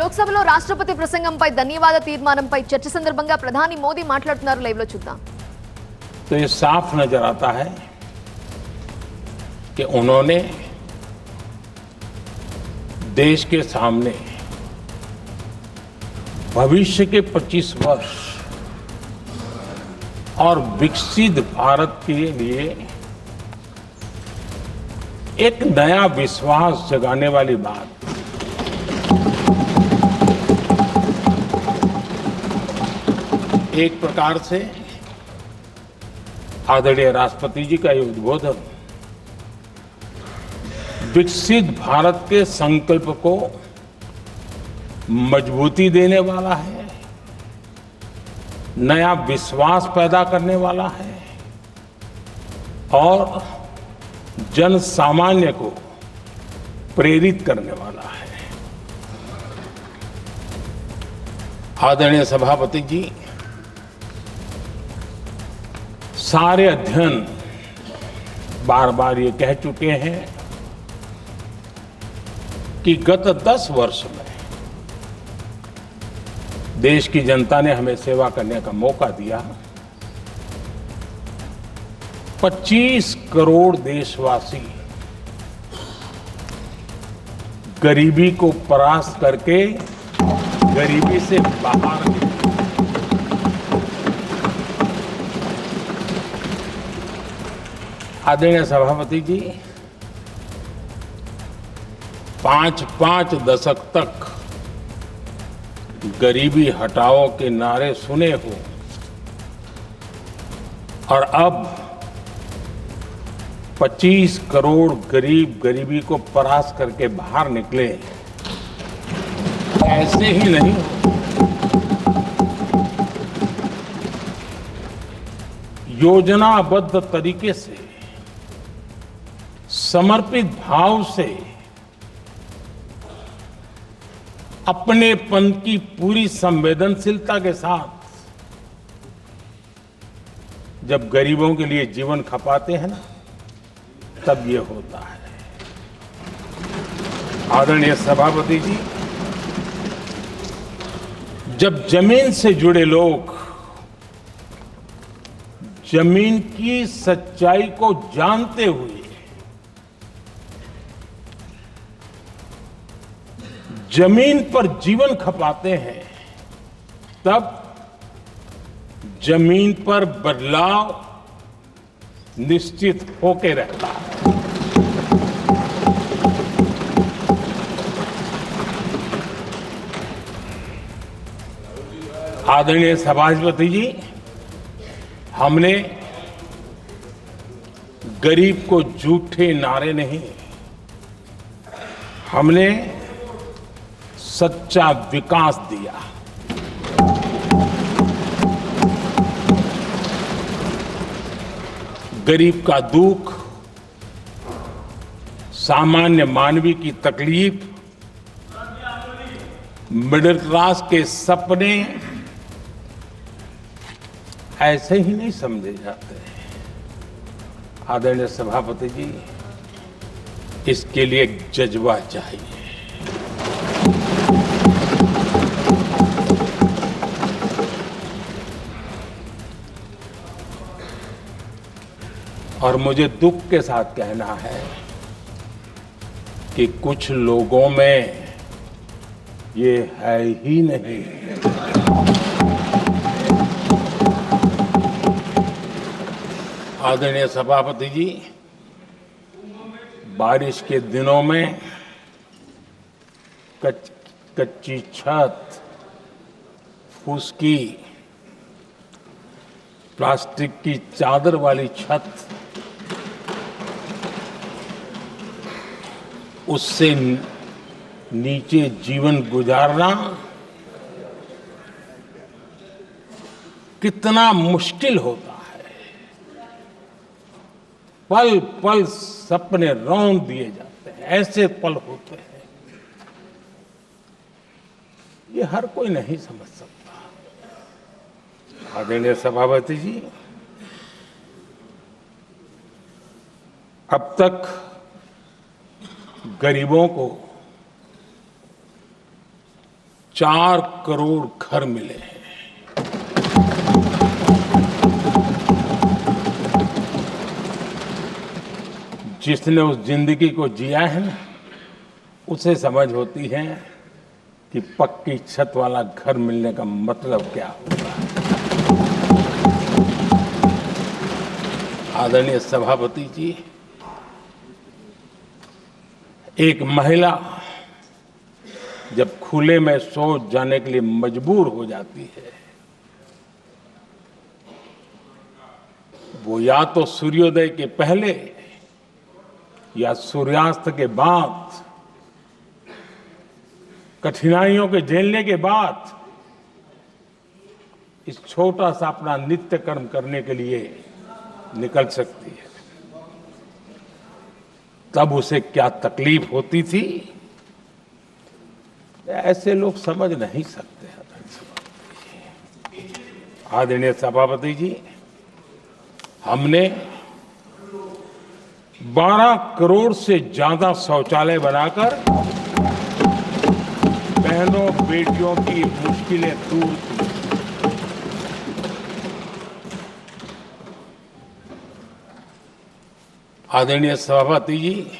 లోక్సభలో రాష్ట్రపతి ప్రసంగంపై ధన్యవాద తీర్మానంపై చర్చ సందర్భంగా ప్రధాని మోదీ మాట్లాడుతున్నారు. లైవ్ లో చూద్దాం. तो ये साफ नजर आता है कि उन्होंने देश के सामने भविष्य के 25 वर्ष और विकसित भारत के लिए एक नया विश्वास जगाने वाली बात, एक प्रकार से आदरणीय राष्ट्रपति जी का ये उद्बोधन विकसित भारत के संकल्प को मजबूती देने वाला है, नया विश्वास पैदा करने वाला है और जन सामान्य को प्रेरित करने वाला है। आदरणीय सभापति जी, सारे अध्ययन बार बार ये कह चुके हैं कि गत 10 वर्ष में देश की जनता ने हमें सेवा करने का मौका दिया। 25 करोड़ देशवासी गरीबी को परास्त करके गरीबी से बाहर निकले। आदरणीय सभापति जी, 5 दशक तक गरीबी हटाओ के नारे सुने हो और अब 25 करोड़ गरीब गरीबी को परास्त करके बाहर निकले, ऐसे ही नहीं हो। योजनाबद्ध तरीके से, समर्पित भाव से, अपनेपन की पूरी संवेदनशीलता के साथ जब गरीबों के लिए जीवन खपाते हैं ना, तब ये होता है। आदरणीय सभापति जी, जब जमीन से जुड़े लोग जमीन की सच्चाई को जानते हुए जमीन पर जीवन खपाते हैं, तब जमीन पर बदलाव निश्चित होके रहता है। आदरणीय सभापति जी, हमने गरीब को झूठे नारे नहीं, हमने सच्चा विकास दिया। गरीब का दुख, सामान्य मानवी की तकलीफ, मिडिल क्लास के सपने ऐसे ही नहीं समझे जाते। आदरणीय सभापति जी, इसके लिए एक जज्बा चाहिए। और मुझे दुख के साथ कहना है कि कुछ लोगों में ये है ही नहीं। आदरणीय सभापति जी, बारिश के दिनों में कच्ची छत, फुसकी, प्लास्टिक की चादर वाली छत, उससे नीचे जीवन गुजारना कितना मुश्किल होता है। पल पल सपने रौंद दिए जाते हैं, ऐसे पल होते हैं, ये हर कोई नहीं समझ सकता। आदरणीय सभापति जी, अब तक गरीबों को 4 करोड़ घर मिले हैं। जिसने उस जिंदगी को जिया है ना, उसे समझ होती है कि पक्की छत वाला घर मिलने का मतलब क्या होता है। आदरणीय सभापति जी, एक महिला जब खुले में शौच जाने के लिए मजबूर हो जाती है, वो या तो सूर्योदय के पहले या सूर्यास्त के बाद, कठिनाइयों के झेलने के बाद इस छोटा सा अपना नित्य कर्म करने के लिए निकल सकती है। तब उसे क्या तकलीफ होती थी, ऐसे लोग समझ नहीं सकते। आदरणीय सभापति जी, हमने 12 करोड़ से ज्यादा शौचालय बनाकर बहनों बेटियों की मुश्किलें दूर की। आदरणीय सभापति जी,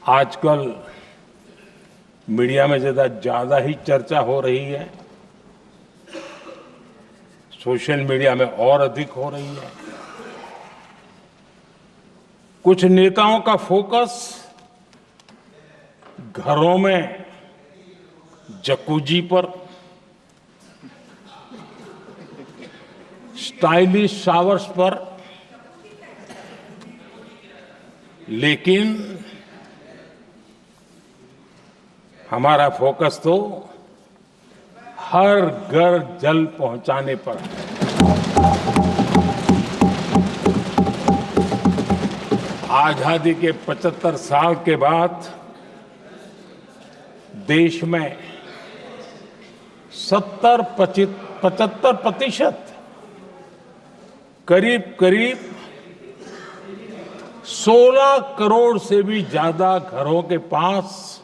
आजकल मीडिया में ज्यादा ही चर्चा हो रही है, सोशल मीडिया में और अधिक हो रही है। कुछ नेताओं का फोकस घरों में जकूजी पर, स्टाइलिश शावर्स पर, लेकिन हमारा फोकस तो हर घर जल पहुंचाने पर है। आजादी के 75 साल के बाद देश में 75% करीब 16 करोड़ से भी ज्यादा घरों के पास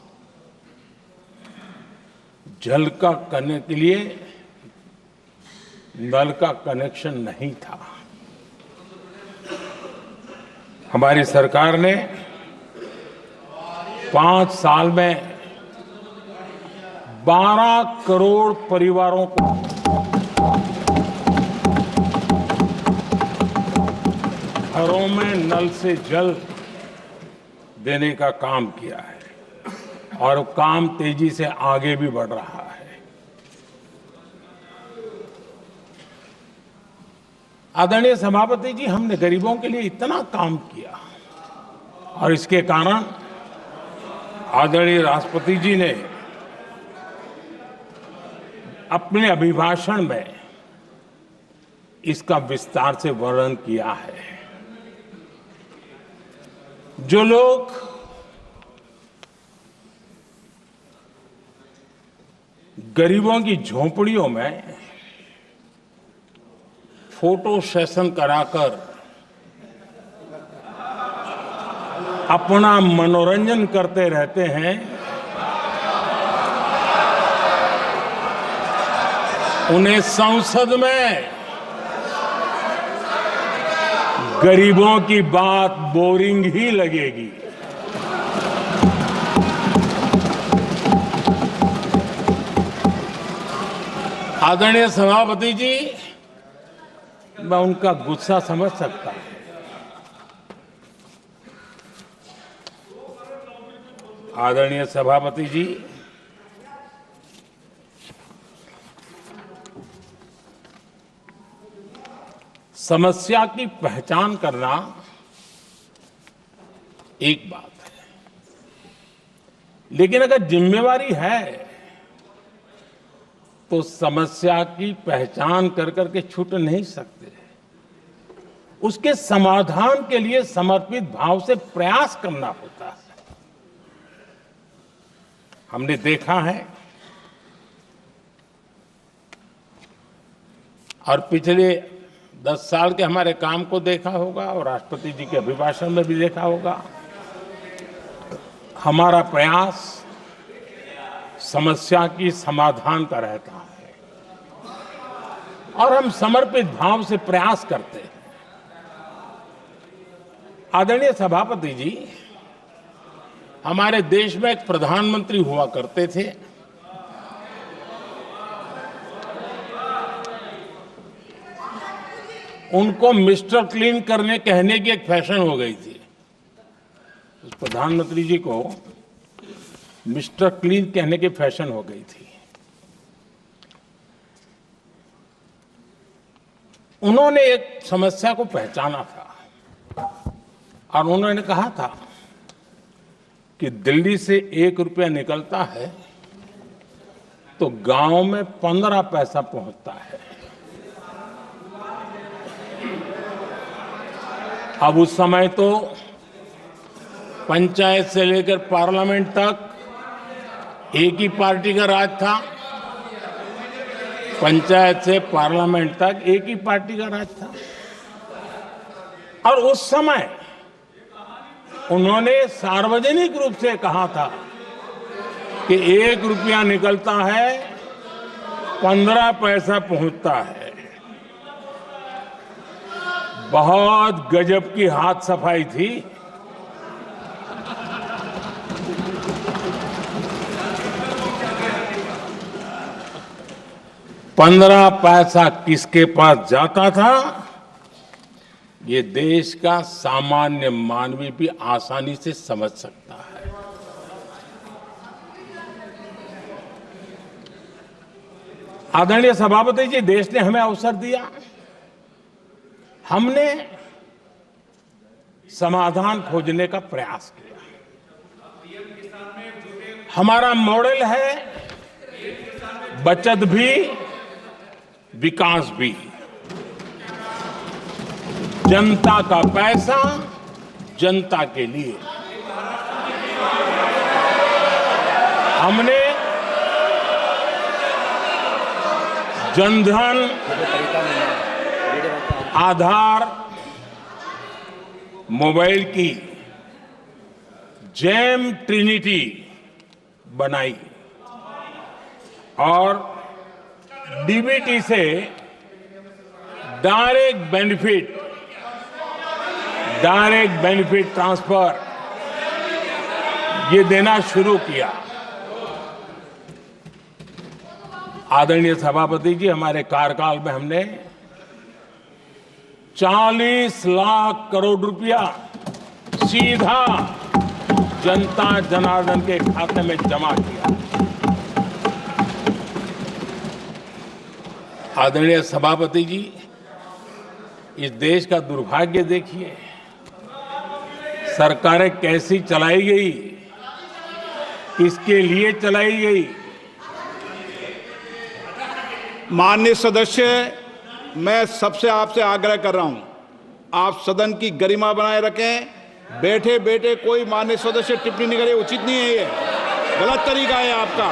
जल का करने के लिए नल का कनेक्शन नहीं था। हमारी सरकार ने 5 साल में 12 करोड़ परिवारों को घरों में नल से जल देने का काम किया है और काम तेजी से आगे भी बढ़ रहा है। आदरणीय सभापति जी, हमने गरीबों के लिए इतना काम किया और इसके कारण आदरणीय राष्ट्रपति जी ने अपने अभिभाषण में इसका विस्तार से वर्णन किया है। जो लोग गरीबों की झोंपड़ियों में फोटो सेशन कराकर अपना मनोरंजन करते रहते हैं, उन्हें संसद में गरीबों की बात बोरिंग ही लगेगी। आदरणीय सभापति जी, मैं उनका गुस्सा समझ सकता हूं। आदरणीय सभापति जी, समस्या की पहचान करना एक बात है, लेकिन अगर जिम्मेवारी है तो समस्या की पहचान कर करके छूट नहीं सकते। उसके समाधान के लिए समर्पित भाव से प्रयास करना होता है। हमने देखा है और पिछले 10 साल के हमारे काम को देखा होगा और राष्ट्रपति जी के अभिभाषण में भी देखा होगा। हमारा प्रयास समस्या की समाधान का रहता है और हम समर्पित भाव से प्रयास करते हैं। आदरणीय सभापति जी, हमारे देश में एक प्रधानमंत्री हुआ करते थे। उनको मिस्टर क्लीन करने कहने की एक फैशन हो गई थी। उस प्रधानमंत्री जी को मिस्टर क्लीन कहने की फैशन हो गई थी। उन्होंने एक समस्या को पहचाना था और उन्होंने कहा था कि दिल्ली से 1 रुपया निकलता है तो गांव में 15 पैसा पहुंचता है। अब उस समय तो पंचायत से लेकर पार्लियामेंट तक एक ही पार्टी का राज था। पंचायत से पार्लियामेंट तक एक ही पार्टी का राज था और उस समय उन्होंने सार्वजनिक रूप से कहा था कि 1 रुपया निकलता है 15 पैसा पहुंचता है। बहुत गजब की हाथ सफाई थी। पंद्रह पैसा किसके पास जाता था, ये देश का सामान्य मानवी भी आसानी से समझ सकता है। आदरणीय सभापति जी, देश ने हमें अवसर दिया, हमने समाधान खोजने का प्रयास किया। हमारा मॉडल है बचत भी विकास भी। जनता का पैसा जनता के लिए। हमने जनधन, आधार, मोबाइल की जेम ट्रिनिटी बनाई और डीबीटी से डायरेक्ट बेनिफिट ट्रांसफर ये देना शुरू किया। आदरणीय सभापति जी, हमारे कार्यकाल में हमने 40 लाख करोड़ रुपया सीधा जनता जनार्दन के खाते में जमा किया। आदरणीय सभापति जी, इस देश का दुर्भाग्य देखिए, सरकारें कैसी चलाई गई, किसके लिए चलाई गई। माननीय सदस्य, मैं सबसे आपसे आग्रह कर रहा हूं, आप सदन की गरिमा बनाए रखें। बैठे बैठे कोई माननीय सदस्य टिप्पणी नहीं करे, उचित नहीं है, ये गलत तरीका है आपका।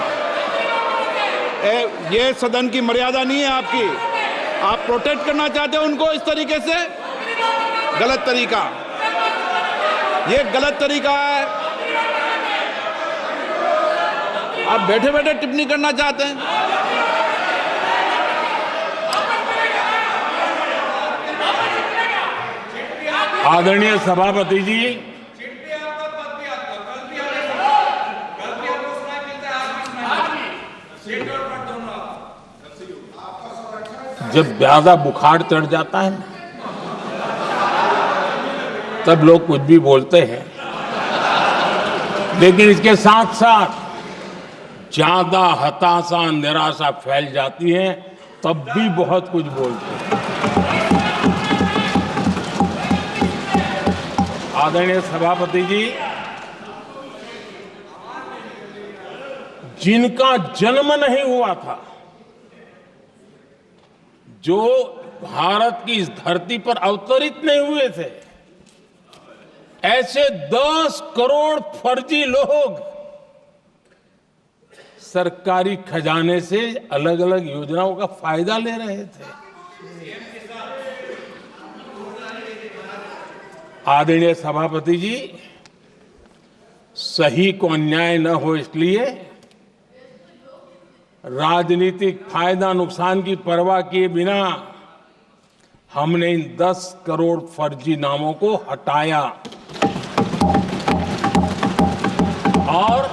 ये सदन की मर्यादा नहीं है आपकी। आप प्रोटेक्ट करना चाहते हो उनको इस तरीके से, गलत तरीका, ये गलत तरीका है। आप बैठे बैठे टिप्पणी करना चाहते हैं। आदरणीय सभापति जी, जब ज्यादा बुखार चढ़ जाता है ना, तब लोग कुछ भी बोलते हैं, लेकिन इसके साथ साथ ज्यादा हताशा निराशा फैल जाती है, तब भी बहुत कुछ बोलते हैं। आदरणीय सभापति जी, जिनका जन्म नहीं हुआ था, जो भारत की इस धरती पर अवतरित नहीं हुए थे, ऐसे 10 करोड़ फर्जी लोग सरकारी खजाने से अलग अलग योजनाओं का फायदा ले रहे थे। आदरणीय सभापति जी, सही को अन्याय न हो इसलिए राजनीतिक फायदा नुकसान की परवाह किए बिना हमने इन 10 करोड़ फर्जी नामों को हटाया और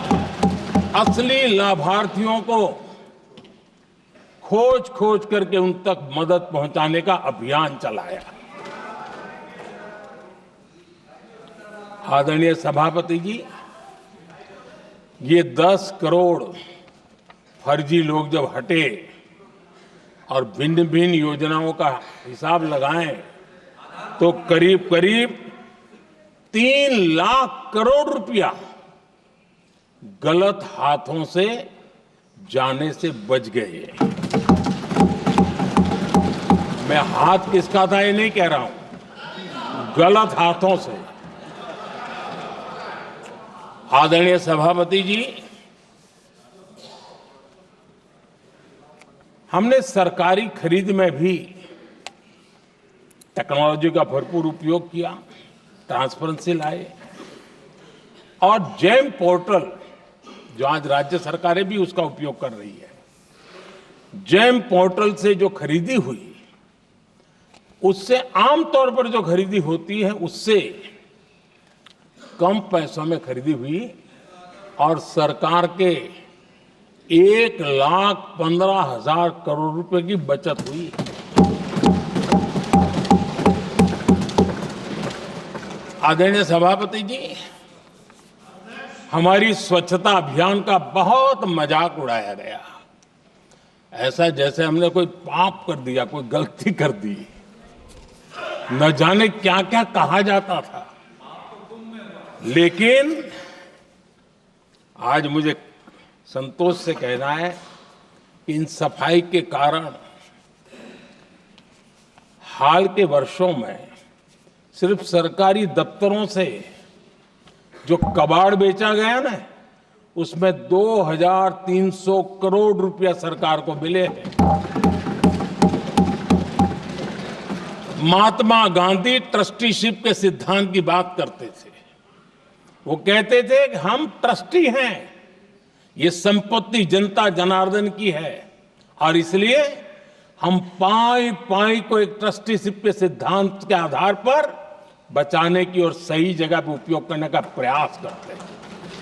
असली लाभार्थियों को खोज खोज करके उन तक मदद पहुंचाने का अभियान चलाया। आदरणीय सभापति जी, ये 10 करोड़ फर्जी लोग जब हटे और भिन्न भिन्न योजनाओं का हिसाब लगाएं तो करीब करीब 3 लाख करोड़ रुपया गलत हाथों से जाने से बच गए। मैं हाथ किसका था ये नहीं कह रहा हूं, गलत हाथों से। आदरणीय सभापति जी, हमने सरकारी खरीद में भी टेक्नोलॉजी का भरपूर उपयोग किया, ट्रांसपेरेंसी लाए और जेम पोर्टल, जो आज राज्य सरकारें भी उसका उपयोग कर रही है, जेम पोर्टल से जो खरीदी हुई उससे आमतौर पर जो खरीदी होती है उससे कम पैसों में खरीदी हुई और सरकार के 1,15,000 करोड़ रुपए की बचत हुई। आदरणीय सभापति जी, हमारी स्वच्छता अभियान का बहुत मजाक उड़ाया गया, ऐसा जैसे हमने कोई पाप कर दिया, कोई गलती कर दी, न जाने क्या क्या कहा जाता था। लेकिन आज मुझे संतोष से कहना है कि इन सफाई के कारण हाल के वर्षों में सिर्फ सरकारी दफ्तरों से जो कबाड़ बेचा गया ना, उसमें 2,300 करोड़ रुपया सरकार को मिले हैं। महात्मा गांधी ट्रस्टीशिप के सिद्धांत की बात करते थे। वो कहते थे कि हम ट्रस्टी हैं, ये संपत्ति जनता जनार्दन की है और इसलिए हम पाई पाई को एक ट्रस्टीशिप के सिद्धांत के आधार पर बचाने की और सही जगह पर उपयोग करने का प्रयास करते हैं।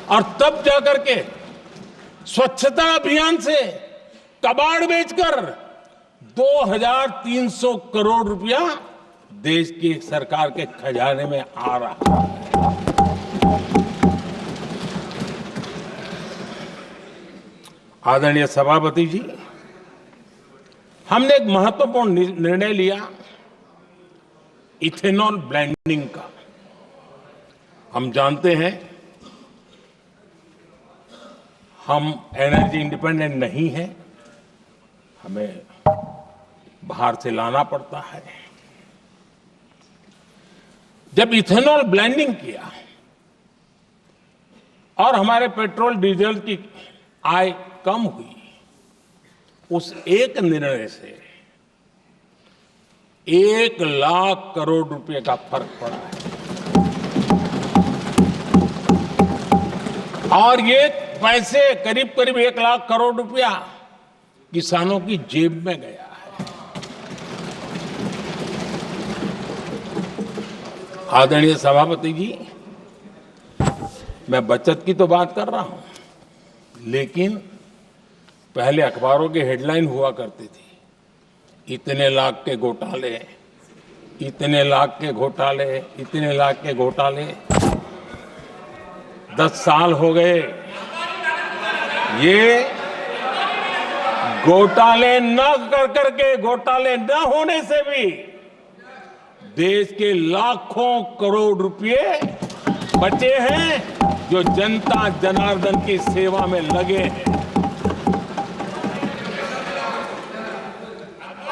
और तब जाकर के स्वच्छता अभियान से कबाड़ बेचकर 2,300 करोड़ रुपया देश की सरकार के खजाने में आ रहा है। आदरणीय सभापति जी, हमने एक महत्वपूर्ण निर्णय लिया इथेनॉल ब्लेंडिंग का। हम जानते हैं हम एनर्जी इंडिपेंडेंट नहीं है, हमें बाहर से लाना पड़ता है। जब इथेनॉल ब्लेंडिंग किया और हमारे पेट्रोल डीजल की आय कम हुई, उस एक निर्णय से 1 लाख करोड़ रुपए का फर्क पड़ा है। और ये पैसे करीब करीब 1 लाख करोड़ रुपया किसानों की जेब में गया है। आदरणीय सभापति जी, मैं बचत की तो बात कर रहा हूं, लेकिन पहले अखबारों की हेडलाइन हुआ करती थी, इतने लाख के घोटाले, इतने लाख के घोटाले, इतने लाख के घोटाले। 10 साल हो गए, ये घोटाले न कर करके, घोटाले न होने से भी देश के लाखों करोड़ रुपए बचे हैं जो जनता जनार्दन की सेवा में लगे हैं।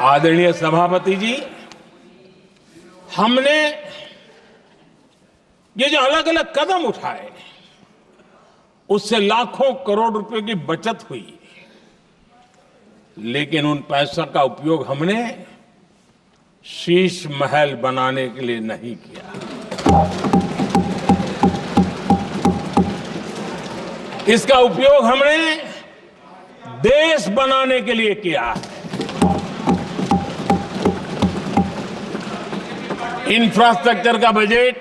आदरणीय सभापति जी, हमने ये जो अलग अलग कदम उठाए उससे लाखों करोड़ रुपए की बचत हुई, लेकिन उन पैसों का उपयोग हमने शीश महल बनाने के लिए नहीं किया। इसका उपयोग हमने देश बनाने के लिए किया है। इंफ्रास्ट्रक्चर का बजट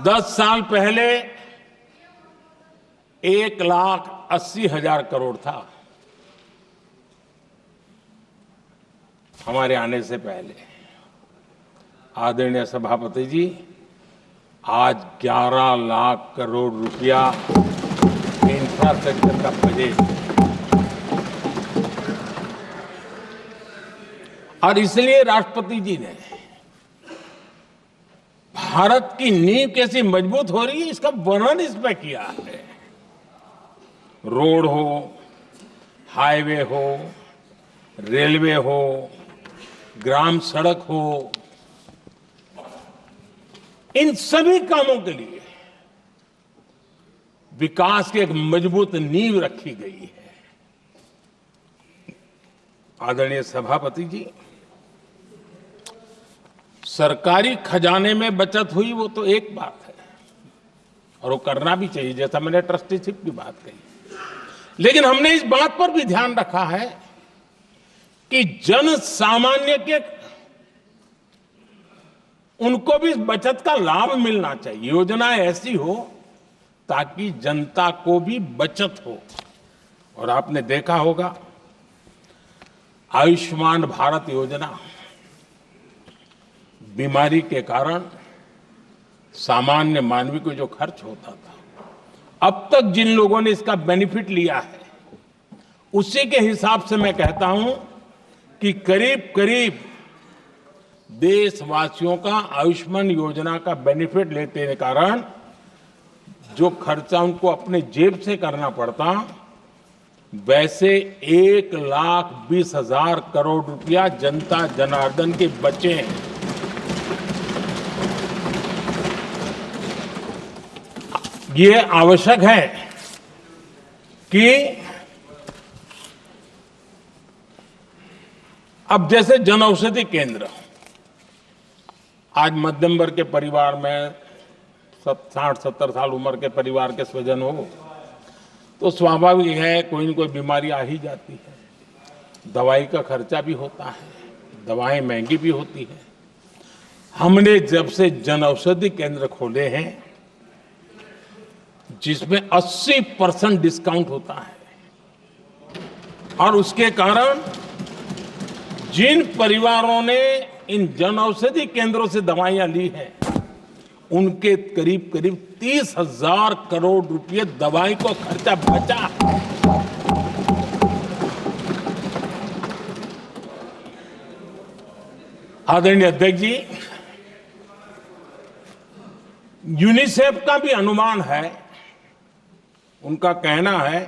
10 साल पहले 1,80,000 करोड़ था, हमारे आने से पहले। आदरणीय सभापति जी, आज 11 लाख करोड़ रुपया इंफ्रास्ट्रक्चर का बजट, और इसलिए राष्ट्रपति जी ने भारत की नींव कैसी मजबूत हो रही है इसका वर्णन इसमें किया है। रोड हो, हाईवे हो, रेलवे हो, ग्राम सड़क हो, इन सभी कामों के लिए विकास की एक मजबूत नींव रखी गई है। आदरणीय सभापति जी, सरकारी खजाने में बचत हुई वो तो एक बात है, और वो करना भी चाहिए, जैसा मैंने ट्रस्टीशिप की बात कही। लेकिन हमने इस बात पर भी ध्यान रखा है कि जन सामान्य के उनको भी इस बचत का लाभ मिलना चाहिए। योजनाएं ऐसी हो ताकि जनता को भी बचत हो। और आपने देखा होगा आयुष्मान भारत योजना, बीमारी के कारण सामान्य मानवी को जो खर्च होता था, अब तक जिन लोगों ने इसका बेनिफिट लिया है, उसी के हिसाब से मैं कहता हूं कि करीब करीब देशवासियों का आयुष्मान योजना का बेनिफिट लेते के कारण जो खर्चा उनको अपने जेब से करना पड़ता, वैसे 1,20,000 करोड़ रुपया जनता जनार्दन के बचे हैं। ये आवश्यक है कि अब जैसे जन औषधि केंद्र, आज मध्यम वर्ग के परिवार में 60-70 साल उम्र के परिवार के स्वजन हो तो स्वाभाविक है कोई न कोई बीमारी आ ही जाती है। दवाई का खर्चा भी होता है, दवाएं महंगी भी होती है। हमने जब से जन औषधि केंद्र खोले हैं जिसमें 80% डिस्काउंट होता है, और उसके कारण जिन परिवारों ने इन जन औषधि केंद्रों से दवाइयां ली हैं उनके करीब करीब 30,000 करोड़ रुपए दवाई को खर्चा बचा। आदरणीय अध्यक्ष जी, यूनिसेफ का भी अनुमान है, उनका कहना है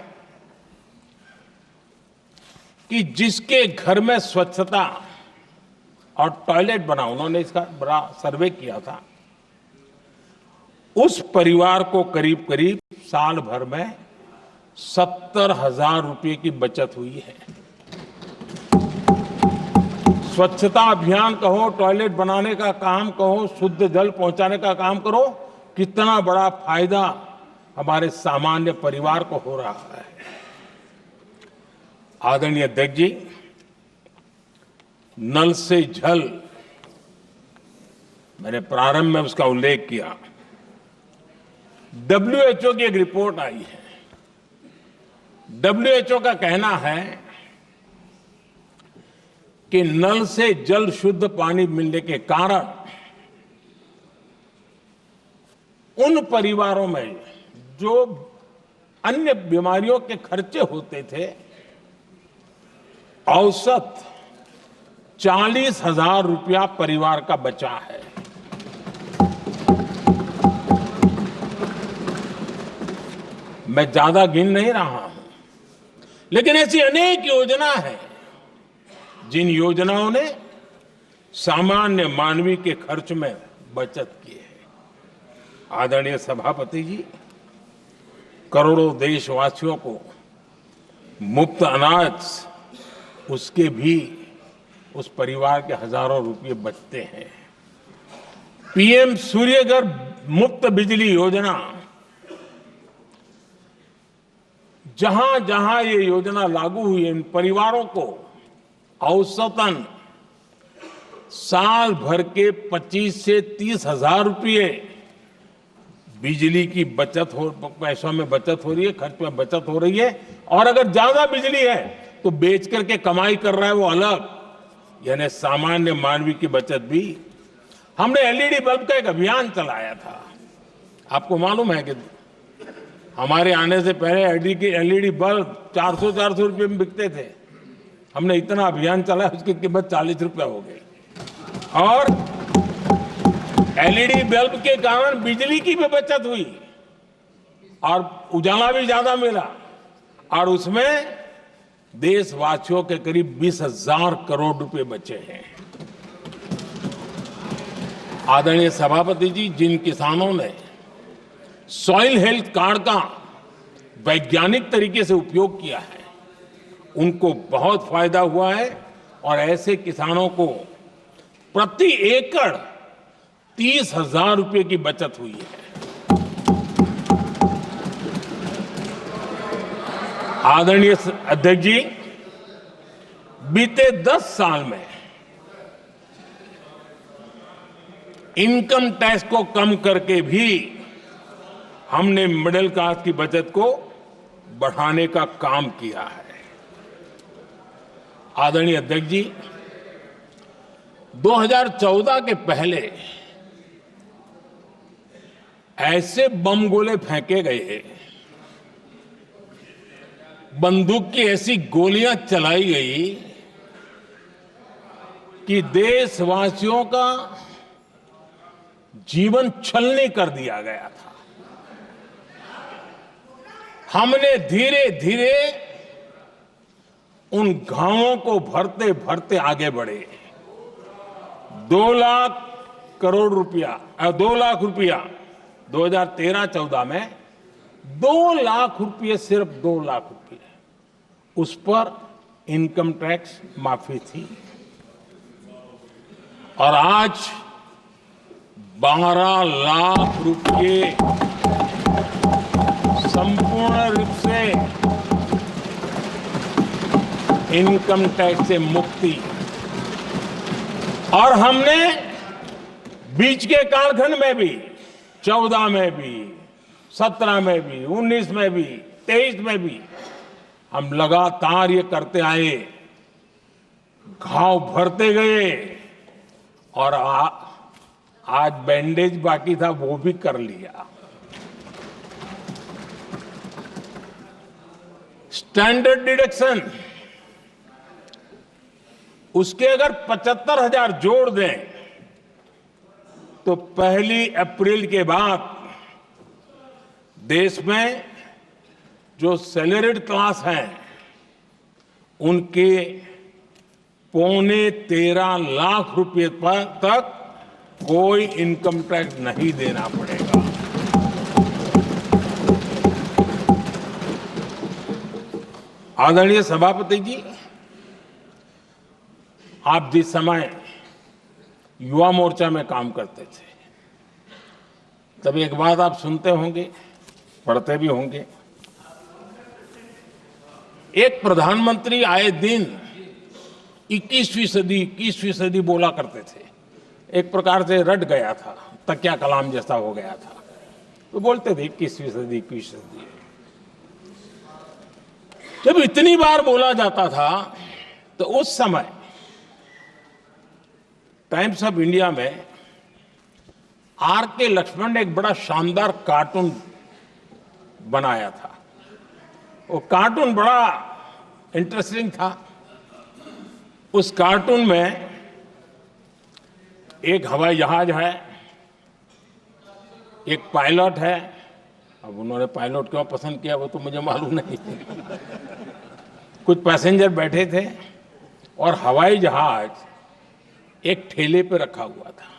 कि जिसके घर में स्वच्छता और टॉयलेट बना, उन्होंने इसका बड़ा सर्वे किया था, उस परिवार को करीब करीब साल भर में 70,000 रुपए की बचत हुई है। स्वच्छता अभियान कहो, टॉयलेट बनाने का काम कहो, शुद्ध जल पहुंचाने का काम करो, कितना बड़ा फायदा हमारे सामान्य परिवार को हो रहा है। आदरणीय अध्यक्ष जी, नल से जल, मैंने प्रारंभ में उसका उल्लेख किया। WHO की एक रिपोर्ट आई है। WHO का कहना है कि नल से जल शुद्ध पानी मिलने के कारण उन परिवारों में जो अन्य बीमारियों के खर्चे होते थे, औसत 40,000 रुपया परिवार का बचा है। मैं ज्यादा गिन नहीं रहा हूं, लेकिन ऐसी अनेक योजना है जिन योजनाओं ने सामान्य मानवी के खर्च में बचत की है। आदरणीय सभापति जी, करोड़ों देशवासियों को मुफ्त अनाज, उसके भी उस परिवार के हजारों रुपये बचते हैं। PM सूर्यघर मुफ्त बिजली योजना जहां जहां ये योजना लागू हुई इन परिवारों को औसतन साल भर के 25 से 30 हजार रुपये बिजली की बचत हो, पैसों में बचत हो रही है, खर्च में बचत हो रही है। और अगर ज्यादा बिजली है तो बेच करके कमाई कर रहा है वो अलग, यानी सामान्य मानवी की बचत भी। हमने एलईडी बल्ब का एक अभियान चलाया था। आपको मालूम है कि हमारे आने से पहले एलईडी बल्ब 400 रुपये में बिकते थे। हमने इतना अभियान चलाया, उसकी कीमत 40 रुपया हो गई। और एलईडी बल्ब के कारण बिजली की भी बचत हुई और उजाला भी ज्यादा मिला, और उसमें देशवासियों के करीब 20,000 करोड़ रुपए बचे हैं। आदरणीय सभापति जी, जिन किसानों ने सॉइल हेल्थ कार्ड का वैज्ञानिक तरीके से उपयोग किया है, उनको बहुत फायदा हुआ है। और ऐसे किसानों को प्रति एकड़ 30,000 रुपए की बचत हुई है। आदरणीय अध्यक्ष जी, बीते 10 साल में इनकम टैक्स को कम करके भी हमने मिडिल क्लास की बचत को बढ़ाने का काम किया है। आदरणीय अध्यक्ष जी, 2014 के पहले ऐसे बम गोले फेंके गए, बंदूक की ऐसी गोलियां चलाई गई कि देशवासियों का जीवन छलनी कर दिया गया था। हमने धीरे धीरे उन घावों को भरते भरते आगे बढ़े। 2 लाख करोड़ रुपया 2 लाख रुपया 2013-14 में 2 लाख रुपये, सिर्फ 2 लाख रुपये, उस पर इनकम टैक्स माफी थी। और आज 12 लाख रुपये संपूर्ण रूप से इनकम टैक्स से मुक्ति। और हमने बीच के कालखंड में भी 14 में भी, 17 में भी, 19 में भी, 23 में भी हम लगातार ये करते आए, घाव भरते गए। और आज बैंडेज बाकी था, वो भी कर लिया। स्टैंडर्ड डिडक्शन, उसके अगर 75,000 जोड़ दें तो 1 अप्रैल के बाद देश में जो सैलरीड क्लास हैं उनके 13.25 लाख रुपए पर तक कोई इनकम टैक्स नहीं देना पड़ेगा। आदरणीय सभापति जी, आप जिस समय युवा मोर्चा में काम करते थे, तब एक बात आप सुनते होंगे, पढ़ते भी होंगे। एक प्रधानमंत्री आए दिन 21वीं सदी बोला करते थे। एक प्रकार से रट गया था, तकिया कलाम जैसा हो गया था, तो बोलते थे 21वीं सदी। जब इतनी बार बोला जाता था तो उस समय टाइम्स ऑफ इंडिया में आर.के. लक्ष्मण ने एक बड़ा शानदार कार्टून बनाया था। वो कार्टून बड़ा इंटरेस्टिंग था। उस कार्टून में एक हवाई जहाज है, एक पायलट है। अब उन्होंने पायलट क्यों पसंद किया वो तो मुझे मालूम नहीं। कुछ पैसेंजर बैठे थे और हवाई जहाज एक ठेले पे रखा हुआ था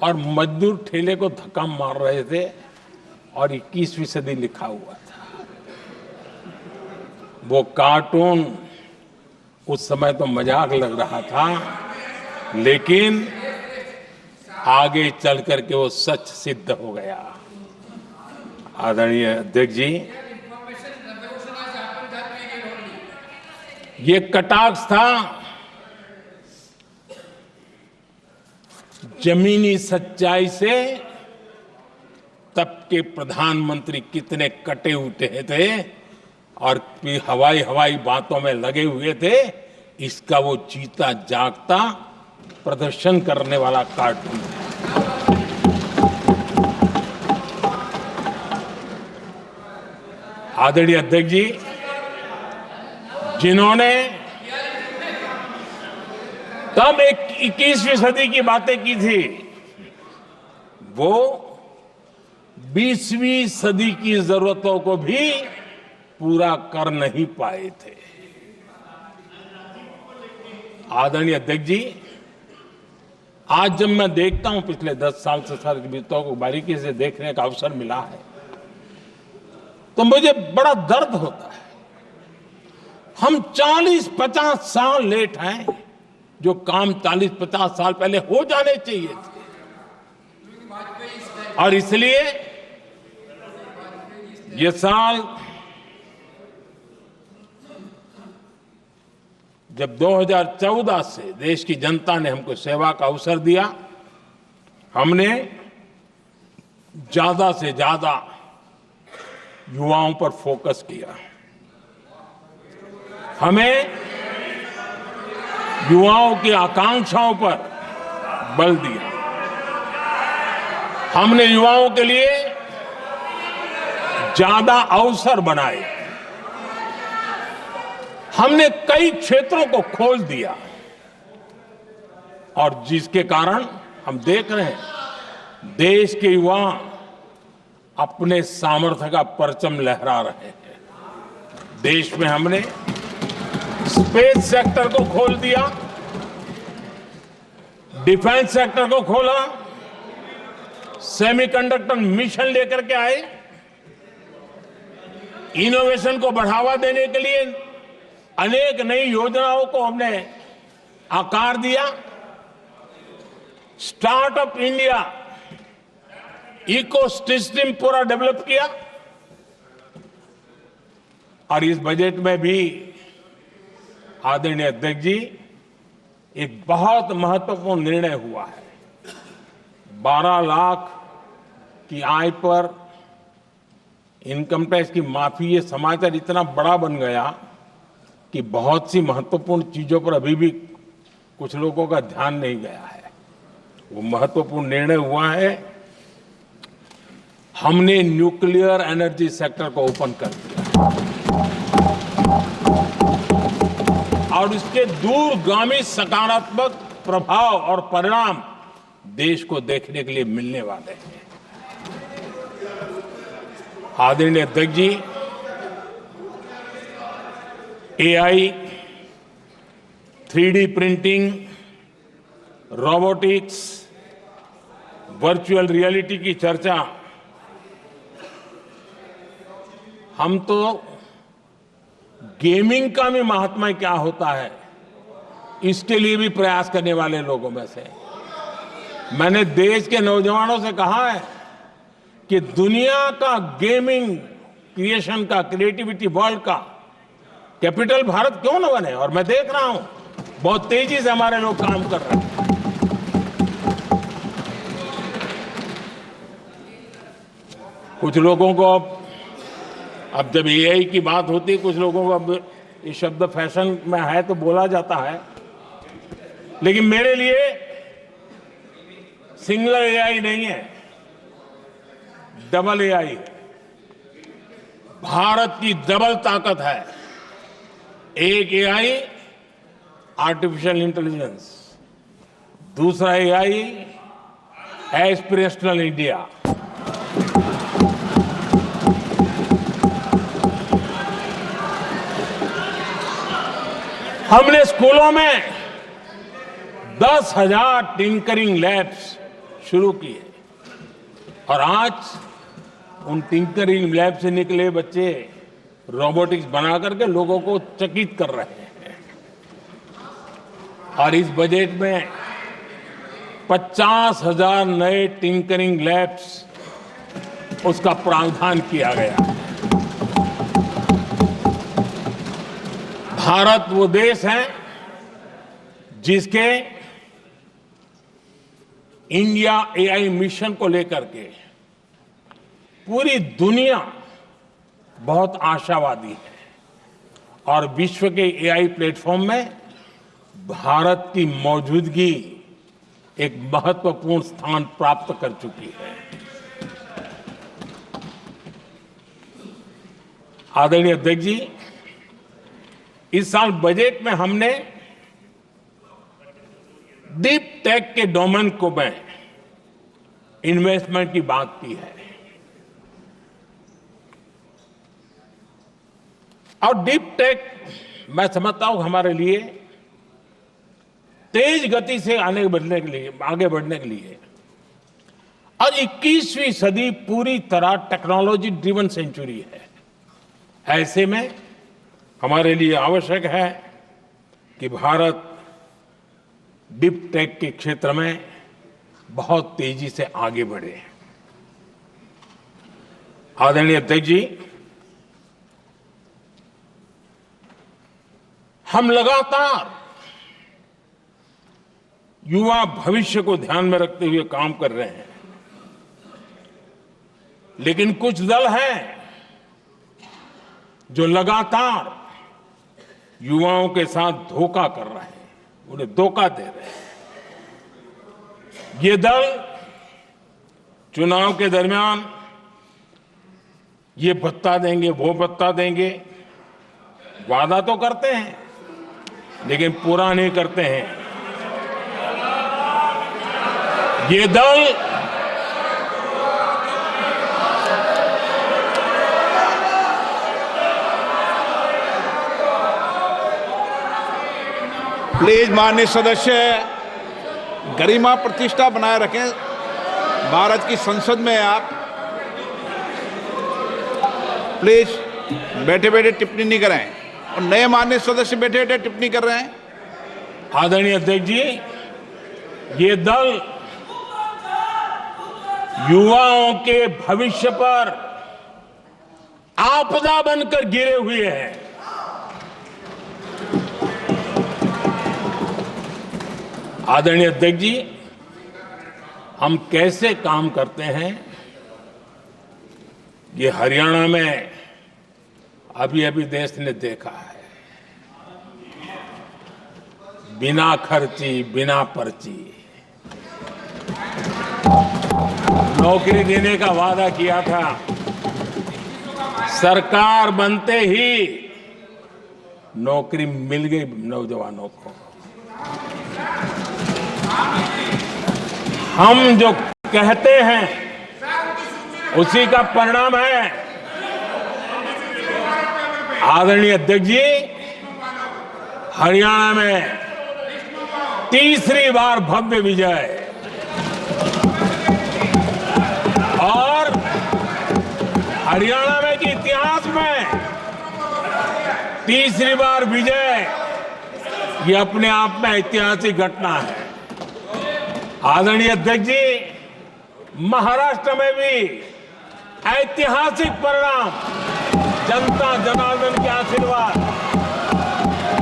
और मजदूर ठेले को धक्का मार रहे थे और 21वीं सदी लिखा हुआ था। वो कार्टून उस समय तो मजाक लग रहा था, लेकिन आगे चल करके वो सच सिद्ध हो गया। आदरणीय अध्यक्ष जी, ये कटाक्ष था जमीनी सच्चाई से तब के प्रधानमंत्री कितने कटे उठे थे और हवाई बातों में लगे हुए थे, इसका वो जीता जागता प्रदर्शन करने वाला कार्टून है। आदरणीय अध्यक्ष जी, जिन्होंने तब 21वीं सदी की बातें की थी, वो 20वीं सदी की जरूरतों को भी पूरा कर नहीं पाए थे। आदरणीय अध्यक्ष जी, आज जब मैं देखता हूं, पिछले 10 साल से सारी बीतों को बारीकी से देखने का अवसर मिला है, तो मुझे बड़ा दर्द होता है। हम 40-50 साल लेट हैं, जो काम 40-50 साल पहले हो जाने चाहिए थे। और इसलिए ये साल जब 2014 से देश की जनता ने हमको सेवा का अवसर दिया, हमने ज्यादा से ज्यादा युवाओं पर फोकस किया। हमें युवाओं की आकांक्षाओं पर बल दिया। हमने युवाओं के लिए ज्यादा अवसर बनाए। हमने कई क्षेत्रों को खोल दिया और जिसके कारण हम देख रहे हैं देश के युवा अपने सामर्थ्य का परचम लहरा रहे हैं। देश में हमने स्पेस सेक्टर को खोल दिया, डिफेंस सेक्टर को खोला, सेमीकंडक्टर मिशन लेकर के आए, इनोवेशन को बढ़ावा देने के लिए अनेक नई योजनाओं को हमने आकार दिया। स्टार्टअप इंडिया इकोसिस्टम पूरा डेवलप किया। और इस बजट में भी आदरणीय अध्यक्ष जी, एक बहुत महत्वपूर्ण निर्णय हुआ है। 12 लाख की आय पर इनकम टैक्स की माफी। ये समाचार इतना बड़ा बन गया कि बहुत सी महत्वपूर्ण चीजों पर अभी भी कुछ लोगों का ध्यान नहीं गया है। वो महत्वपूर्ण निर्णय हुआ है। हमने न्यूक्लियर एनर्जी सेक्टर को ओपन कर दिया और इसके दूरगामी सकारात्मक प्रभाव और परिणाम देश को देखने के लिए मिलने वाले हैं। आदरणीय अध्यक्ष जी, AI, 3D printing, robotics, virtual reality की चर्चा हम तो गेमिंग का भी महात्मा क्या होता है इसके लिए भी प्रयास करने वाले लोगों में से। मैंने देश के नौजवानों से कहा है कि दुनिया का गेमिंग क्रिएशन का, क्रिएटिविटी वर्ल्ड का कैपिटल भारत क्यों न बने। और मैं देख रहा हूं बहुत तेजी से हमारे लोग काम कर रहे हैं। कुछ लोगों को अब जब एआई की बात होती है, कुछ लोगों को अब ये शब्द फैशन में है तो बोला जाता है, लेकिन मेरे लिए सिंगल एआई नहीं है, डबल एआई। भारत की डबल ताकत है। एक एआई आर्टिफिशियल इंटेलिजेंस, दूसरा एआई एस्पिरेशनल इंडिया। हमने स्कूलों में 10,000 टिंकरिंग लैब्स शुरू किए और आज उन टिंकरिंग लैब से निकले बच्चे रोबोटिक्स बना करके लोगों को चकित कर रहे हैं। और इस बजट में 50,000 नए टिंकरिंग लैब्स उसका प्रावधान किया गया। भारत वो देश है जिसके इंडिया एआई मिशन को लेकर के पूरी दुनिया बहुत आशावादी है और विश्व के एआई प्लेटफॉर्म में भारत की मौजूदगी एक महत्वपूर्ण स्थान प्राप्त कर चुकी है। आदरणीय अध्यक्ष जी, इस साल बजट में हमने डीप टेक के डोमेन को में इन्वेस्टमेंट की बात की है और डीप टेक मैं समझता हूं हमारे लिए तेज गति से आगे बढ़ने के लिए और 21वीं सदी पूरी तरह टेक्नोलॉजी ड्रिवन सेंचुरी है। ऐसे में हमारे लिए आवश्यक है कि भारत डीप टेक के क्षेत्र में बहुत तेजी से आगे बढ़े। आदरणीय अध्यक्ष जी, हम लगातार युवा भविष्य को ध्यान में रखते हुए काम कर रहे हैं, लेकिन कुछ दल हैं जो लगातार युवाओं के साथ धोखा कर रहे हैं, उन्हें धोखा दे रहे हैं। ये दल चुनाव के दरमियान ये भत्ता देंगे, वो भत्ता देंगे, वादा तो करते हैं लेकिन पूरा नहीं करते हैं। ये दल प्लीज माननीय सदस्य गरिमा प्रतिष्ठा बनाए रखें। भारत की संसद में आप प्लीज बैठे बैठे टिप्पणी नहीं करें और नए माननीय सदस्य बैठे बैठे टिप्पणी कर रहे हैं। आदरणीय अध्यक्ष जी, ये दल युवाओं के भविष्य पर आपदा बनकर गिरे हुए हैं। आदरणीय अध्यक्ष जी, हम कैसे काम करते हैं ये हरियाणा में अभी अभी देश ने देखा है। बिना खर्ची, बिना पर्ची नौकरी देने का वादा किया था, सरकार बनते ही नौकरी मिल गई नौजवानों को। हम जो कहते हैं उसी का परिणाम है। आदरणीय अध्यक्ष जी, हरियाणा में तीसरी बार भव्य विजय और हरियाणा में के इतिहास में तीसरी बार विजय, ये अपने आप में ऐतिहासिक घटना है। आदरणीय अध्यक्ष जी, महाराष्ट्र में भी ऐतिहासिक परिणाम, जनता जनार्दन के आशीर्वाद।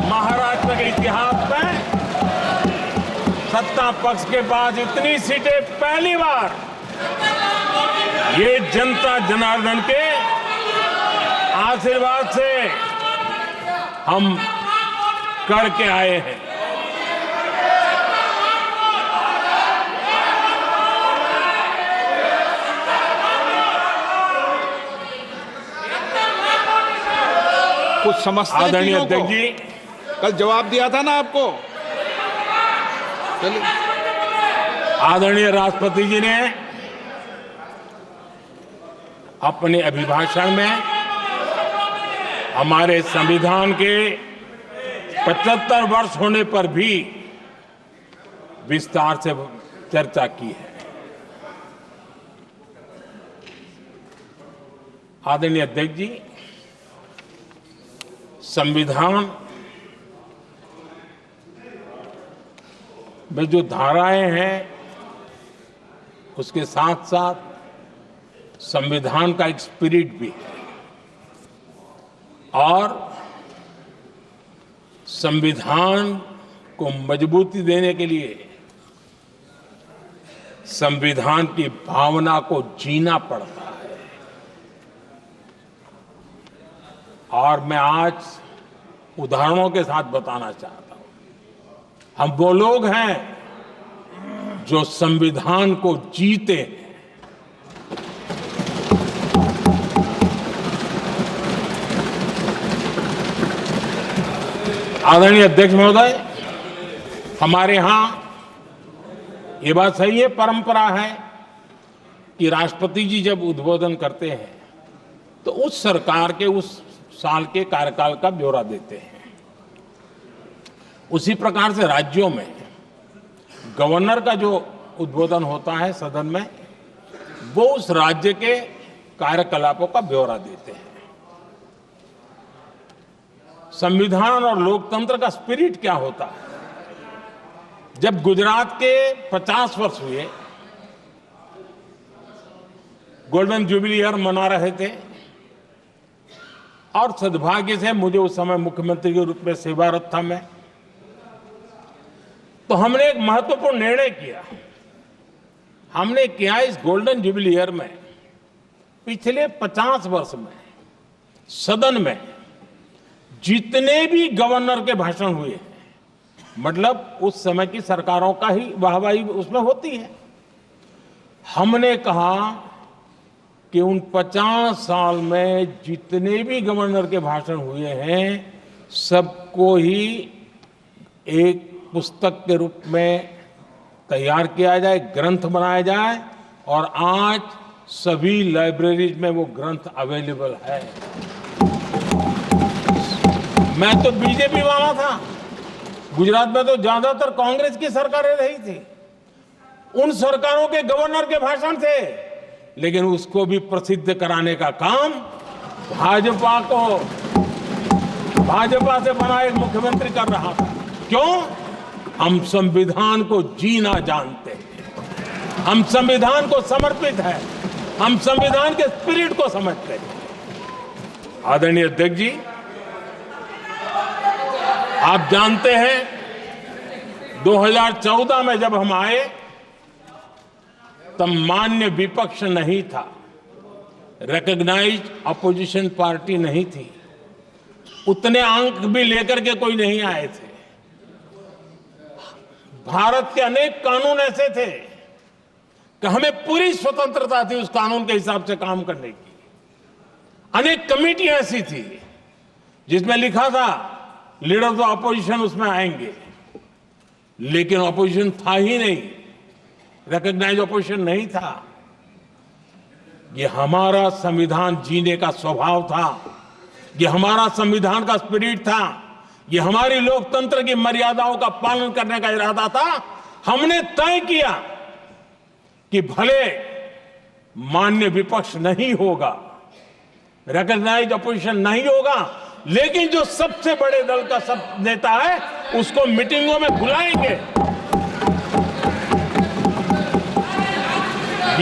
महाराष्ट्र के इतिहास में सत्ता पक्ष के पास इतनी सीटें पहली बार, ये जनता जनार्दन के आशीर्वाद से हम करके आए हैं। कुछ समझते हैं आदरणीय चीजों को? अध्यक्ष जी, कल जवाब दिया था ना आपको। चलिए। आदरणीय राष्ट्रपति जी ने अपने अभिभाषण में हमारे संविधान के 75 वर्ष होने पर भी विस्तार से चर्चा की है। आदरणीय अध्यक्ष जी, संविधान में जो धाराएं हैं उसके साथ साथ संविधान का एक स्पिरिट भी है और संविधान को मजबूती देने के लिए संविधान की भावना को जीना पड़ता है। और मैं आज उदाहरणों के साथ बताना चाहता हूं। हम वो लोग हैं जो संविधान को जीते हैं। आदरणीय अध्यक्ष महोदय, हमारे यहां ये बात सही है, परंपरा है कि राष्ट्रपति जी जब उद्बोधन करते हैं तो उस सरकार के उस साल के कार्यकाल का ब्यौरा देते हैं। उसी प्रकार से राज्यों में गवर्नर का जो उद्बोधन होता है सदन में, वो उस राज्य के कार्यकलापों का ब्यौरा देते हैं। संविधान और लोकतंत्र का स्पिरिट क्या होता है? जब गुजरात के 50 वर्ष हुए, गोल्डन जुबली ईयर मना रहे थे, और सद्भाग्य से मुझे उस समय मुख्यमंत्री के रूप में सेवारत था मैं, तो हमने एक महत्वपूर्ण निर्णय किया। हमने किया इस गोल्डन जुबली ईयर में पिछले 50 वर्ष में सदन में जितने भी गवर्नर के भाषण हुए हैं, मतलब उस समय की सरकारों का ही वाहवाही उसमें होती है, हमने कहा कि उन 50 साल में जितने भी गवर्नर के भाषण हुए हैं सबको ही एक पुस्तक के रूप में तैयार किया जाए, ग्रंथ बनाया जाए, और आज सभी लाइब्रेरीज में वो ग्रंथ अवेलेबल है। मैं तो बीजेपी वाला था, गुजरात में तो ज्यादातर कांग्रेस की सरकारें रही थी, उन सरकारों के गवर्नर के भाषण थे, लेकिन उसको भी प्रसिद्ध कराने का काम भाजपा से बना एक मुख्यमंत्री कर रहा था। क्यों? हम संविधान को जीना जानते हैं, हम संविधान को समर्पित है, हम संविधान के स्पिरिट को समझते हैं। आदरणीय अध्यक्ष जी, आप जानते हैं 2014 में जब हम आए तब मान्य विपक्ष नहीं था, रिकॉग्नाइज्ड अपोजिशन पार्टी नहीं थी, उतने अंक भी लेकर के कोई नहीं आए थे। भारत के अनेक कानून ऐसे थे कि हमें पूरी स्वतंत्रता थी उस कानून के हिसाब से काम करने की। अनेक कमेटियां ऐसी थी जिसमें लिखा था लीडर्स ऑफ अपोजिशन उसमें आएंगे, लेकिन अपोजिशन था ही नहीं, रिकॉग्नाइज अपोजिशन नहीं था। ये हमारा संविधान जीने का स्वभाव था, ये हमारा संविधान का स्पिरिट था, ये हमारी लोकतंत्र की मर्यादाओं का पालन करने का इरादा था। हमने तय किया कि भले मान्य विपक्ष नहीं होगा, रिकॉग्नाइज अपोजिशन नहीं होगा, लेकिन जो सबसे बड़े दल का सब नेता है उसको मीटिंगों में बुलाएंगे।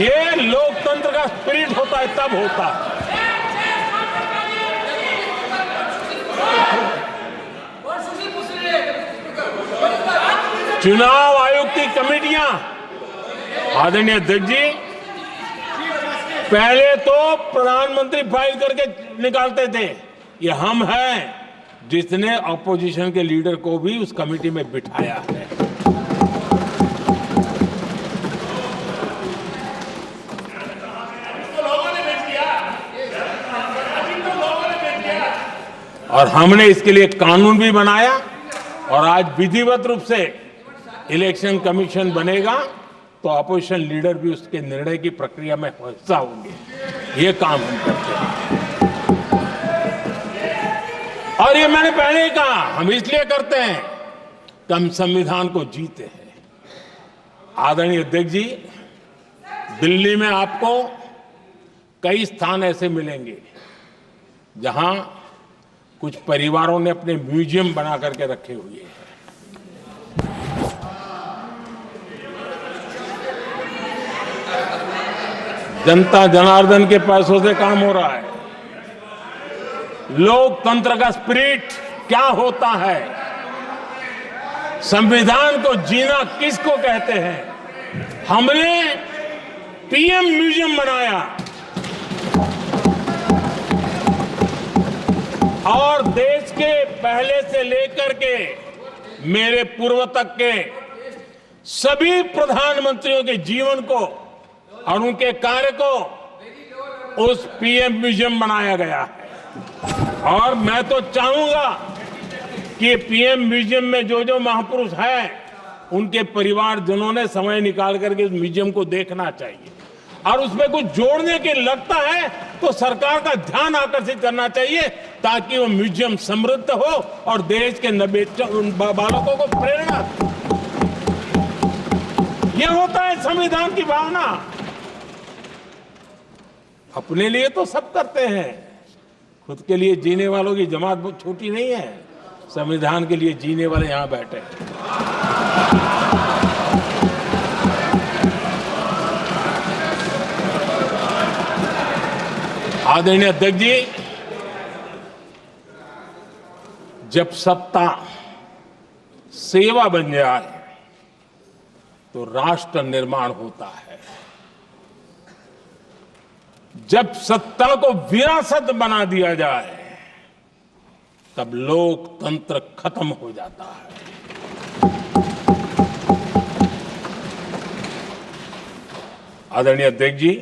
ये लोकतंत्र का स्पिरिट होता है, तब होता है। चुनाव आयोग की कमेटियां, आदरणीय अध्यक्ष जी, पहले तो प्रधानमंत्री फाइल करके निकालते थे। ये हम हैं जिसने अपोजिशन के लीडर को भी उस कमेटी में बिठाया है। और हमने इसके लिए कानून भी बनाया, और आज विधिवत रूप से इलेक्शन कमीशन बनेगा तो अपोजिशन लीडर भी उसके निर्णय की प्रक्रिया में हिस्सा होंगे। ये काम हम करते हैं, और ये मैंने पहले ही कहा, हम इसलिए करते हैं कि हम संविधान को जीते हैं। आदरणीय अध्यक्ष जी, दिल्ली में आपको कई स्थान ऐसे मिलेंगे जहां कुछ परिवारों ने अपने म्यूजियम बना करके रखे हुए हैं। जनता जनार्दन के पैसों से काम हो रहा है। लोकतंत्र का स्पिरिट क्या होता है संविधान को जीना किसको कहते हैं? हमने पीएम म्यूजियम बनाया और देश के पहले से लेकर के मेरे पूर्व तक के सभी प्रधानमंत्रियों के जीवन को और उनके कार्य को उस पीएम म्यूजियम बनाया गया है। और मैं तो चाहूंगा कि पीएम म्यूजियम में जो जो महापुरुष हैं उनके परिवारजनों ने समय निकाल करके उस म्यूजियम को देखना चाहिए और उसमें कुछ जोड़ने के लगता है तो सरकार का ध्यान आकर्षित करना चाहिए ताकि वो म्यूजियम समृद्ध हो और देश के बालकों को प्रेरणा दे। ये होता है संविधान की भावना। अपने लिए तो सब करते हैं, खुद के लिए जीने वालों की जमात बहुत छोटी नहीं है। संविधान के लिए जीने वाले यहां बैठे हैं। आदरणीय अध्यक्ष जी, जब सत्ता सेवा बन जाए तो राष्ट्र निर्माण होता है। जब सत्ता को विरासत बना दिया जाए तब लोकतंत्र खत्म हो जाता है। आदरणीय अध्यक्ष जी,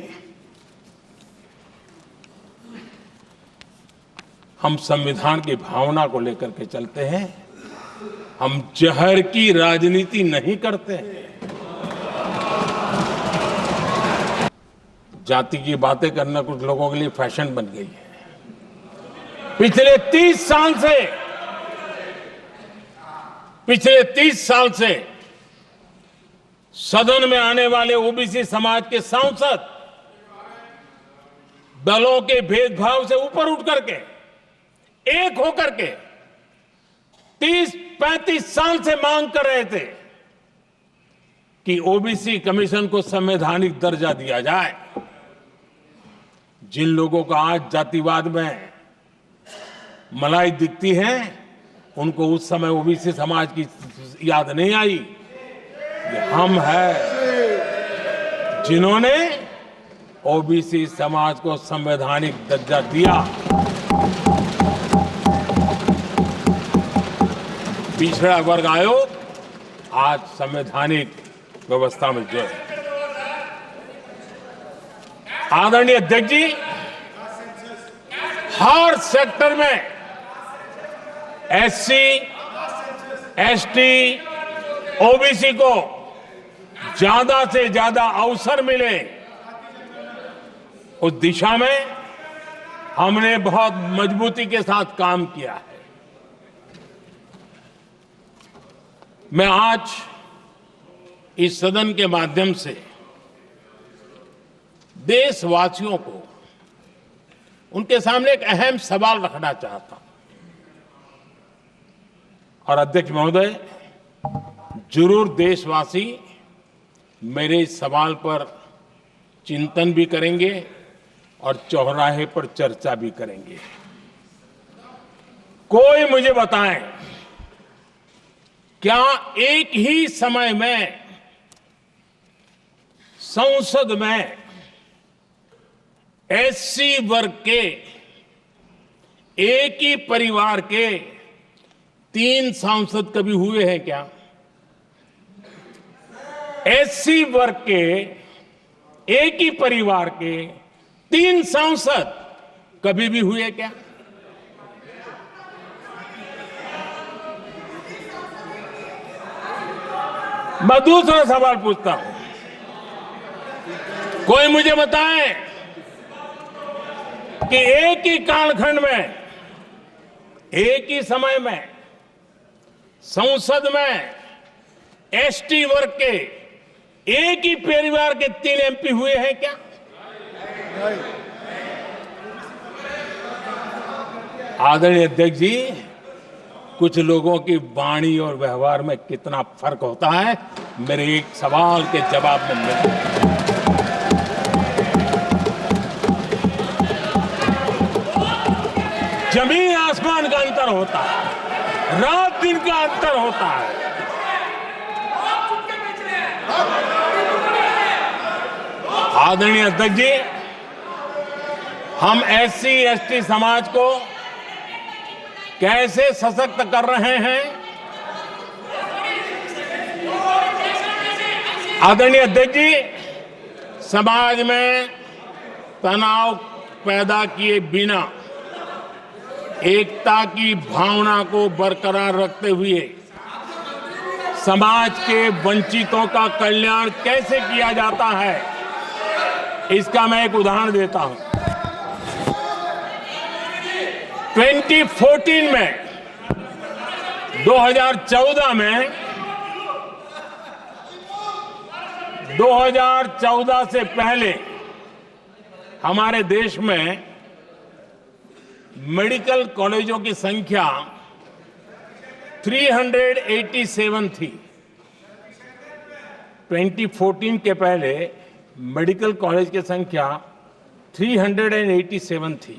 हम संविधान की भावना को लेकर के चलते हैं। हम जहर की राजनीति नहीं करते हैं। जाति की बातें करना कुछ लोगों के लिए फैशन बन गई है। पिछले 30 साल से सदन में आने वाले ओबीसी समाज के सांसद दलों के भेदभाव से ऊपर उठ करके एक होकर के 30-35 साल से मांग कर रहे थे कि ओबीसी कमीशन को संवैधानिक दर्जा दिया जाए। जिन लोगों को आज जातिवाद में मलाई दिखती है उनको उस समय ओबीसी समाज की याद नहीं आई। ये हम हैं जिन्होंने ओबीसी समाज को संवैधानिक दर्जा दिया। पिछड़ा वर्ग आयोग आज संवैधानिक व्यवस्था में जो है। आदरणीय अध्यक्ष जी, हर सेक्टर में एससी, एसटी, ओबीसी को ज्यादा से ज्यादा अवसर मिले, उस दिशा में हमने बहुत मजबूती के साथ काम किया है। मैं आज इस सदन के माध्यम से देशवासियों को उनके सामने एक अहम सवाल रखना चाहता हूं। और अध्यक्ष महोदय, जरूर देशवासी मेरे इस सवाल पर चिंतन भी करेंगे और चौराहे पर चर्चा भी करेंगे। कोई मुझे बताएं, क्या एक ही समय में संसद में एससी वर्ग के एक ही परिवार के 3 सांसद कभी हुए हैं क्या? एससी वर्ग के एक ही परिवार के 3 सांसद कभी भी हुए क्या? मैं दूसरा सवाल पूछता हूं, कोई मुझे बताए कि एक ही कालखंड में, एक ही समय में संसद में एसटी वर्ग के एक ही परिवार के 3 एमपी हुए हैं क्या? आदरणीय अध्यक्ष जी, कुछ लोगों की वाणी और व्यवहार में कितना फर्क होता है, मेरे एक सवाल के जवाब में मिलता। जमीन आसमान का अंतर होता है, रात दिन का अंतर होता है। आदरणीय अध्यक्ष जी, हम एससी एसटी समाज को कैसे सशक्त कर रहे हैं? आदरणीय अध्यक्ष जी, समाज में तनाव पैदा किए बिना एकता की भावना को बरकरार रखते हुए समाज के वंचितों का कल्याण कैसे किया जाता है, इसका मैं एक उदाहरण देता हूं। 2014 में 2014 से पहले हमारे देश में मेडिकल कॉलेजों की संख्या 387 थी। 2014 के पहले मेडिकल कॉलेज की संख्या 387 थी।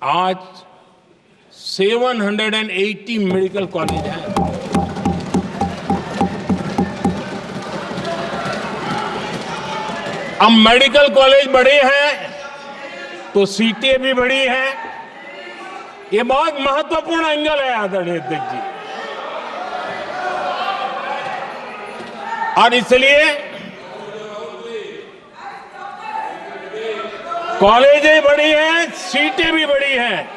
आज 780 मेडिकल कॉलेज हैं। अब मेडिकल कॉलेज बड़े हैं तो सीटें भी बड़ी हैं। ये बहुत महत्वपूर्ण एंगल है आदरणीय अध्यक्ष जी, और इसलिए कॉलेजें बड़ी हैं, सीटें भी बड़ी हैं।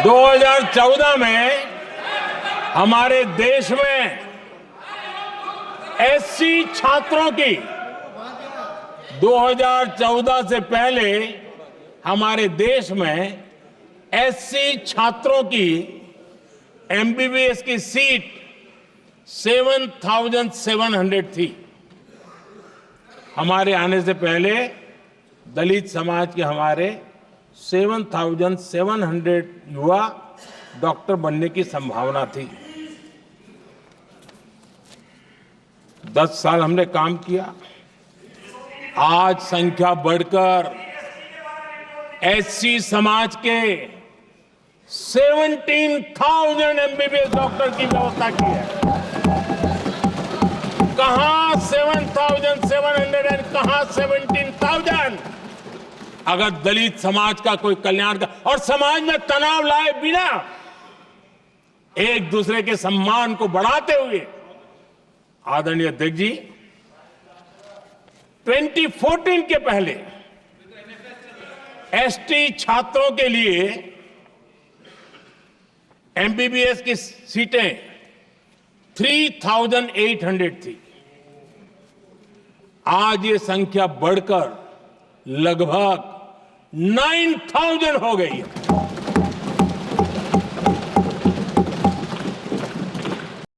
2014 में हमारे देश में एससी छात्रों की 2014 से पहले हमारे देश में एससी छात्रों की एमबीबीएस की सीट 7,700 थी। हमारे आने से पहले दलित समाज के हमारे 7,700 युवा डॉक्टर बनने की संभावना थी। 10 साल हमने काम किया, आज संख्या बढ़कर एससी समाज के 17,000 एमबीबीएस डॉक्टर की व्यवस्था की है। कहां 7,700 एंड कहां 17,000? अगर दलित समाज का कोई कल्याण और समाज में तनाव लाए बिना एक दूसरे के सम्मान को बढ़ाते हुए, आदरणीय अध्यक्ष जी, 2014 के पहले एसटी छात्रों के लिए एमबीबीएस की सीटें 3,800 थी। आज ये संख्या बढ़कर लगभग 9,000 हो गई है।